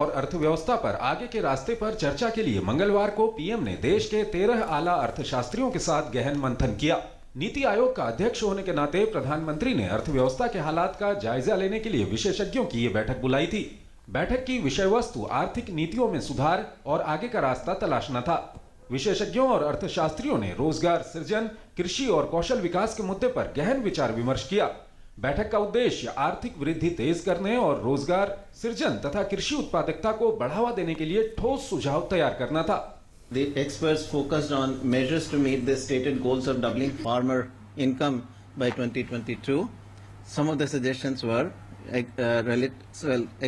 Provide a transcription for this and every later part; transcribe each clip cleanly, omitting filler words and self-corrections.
और अर्थव्यवस्था पर आगे के रास्ते पर चर्चा के लिए मंगलवार को पीएम ने देश के 13 आला अर्थशास्त्रियों के साथ गहन मंथन किया। नीति आयोग का अध्यक्ष होने के नाते प्रधानमंत्री ने अर्थव्यवस्था के हालात का जायजा लेने के लिए विशेषज्ञों की ये बैठक बुलाई थी। बैठक की विषय वस्तु आर्थिक नीतियों में सुधार और आगे का रास्ता तलाशना था। विशेषज्ञों और अर्थशास्त्रियों ने रोजगार सृजन, कृषि और कौशल विकास के मुद्दे पर गहन विचार विमर्श किया। बैठक का उद्देश्य आर्थिक वृद्धि तेज करने और रोजगार सृजन तथा कृषि उत्पादकता को बढ़ावा देने के लिए ठोस सुझाव तैयार करना था। The experts focused on measures to meet the stated goals of doubling farmer income by 2022. Some of the suggestions were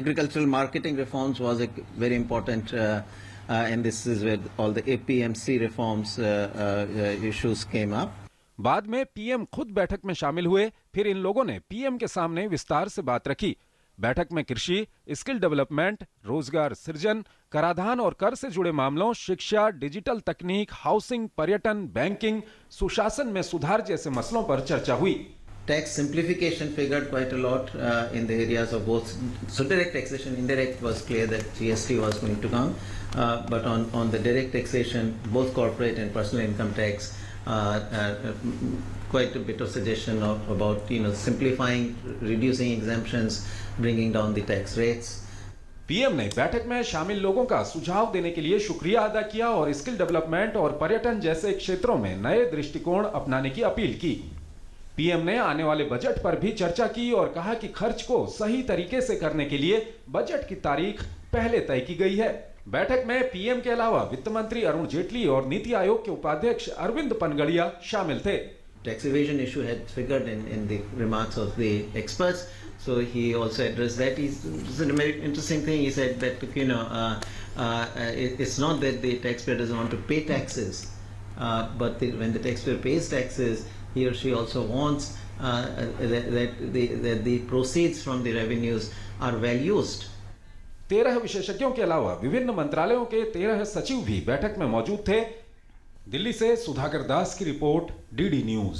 agricultural marketing reforms was a very important, and this is where all the APMC reforms issues came up. बाद में PM खुद बैठक में शामिल हुए। फिर इन लोगों ने पीएम के सामने विस्तार से बात रखी। बैठक में कृषि, स्किल डेवलपमेंट, रोजगार सृजन, कराधान और कर से जुड़े मामलों, शिक्षा, डिजिटल तकनीक, हाउसिंग, पर्यटन, बैंकिंग, सुशासन में सुधार जैसे मसलों पर चर्चा हुई। Tax simplification figured quite a lot in the areas of both. So direct taxation, indirect was clear that GST was going to come, but on the direct taxation, both corporate and personal income tax, quite a bit of suggestion about simplifying, reducing exemptions, bringing down the tax rates. PM ने बैठक में शामिल लोगों का सुझाव देने के लिए शुक्रिया अदा किया और स्किल डेवलपमेंट और पर्यटन जैसे क्षेत्रों में नए दृष्टिकोण अपनाने की अपील की। पीएम ने आने वाले बजट पर भी चर्चा की और कहा कि खर्च को सही तरीके से करने के लिए बजट की तारीख पहले तय की गई है। बैठक में पीएम के अलावा वित्त मंत्री अरुण जेटली और नीति आयोग के उपाध्यक्ष अरविंद पनगड़िया शामिल थे। Tax evasion issue had figured in the remarks of the experts, so he also addressed that. It's a very interesting thing. He said that it's not that the taxpayer doesn't want to pay taxes, but when the taxpayer pays taxes, he or she also wants that the proceeds from the revenues are well used. 13 विशेषज्ञों के अलावा विभिन्न मंत्रालयों के 13 सचिव भी बैठक में मौजूद थे। दिल्ली से सुधाकर दास की रिपोर्ट, डीडी न्यूज।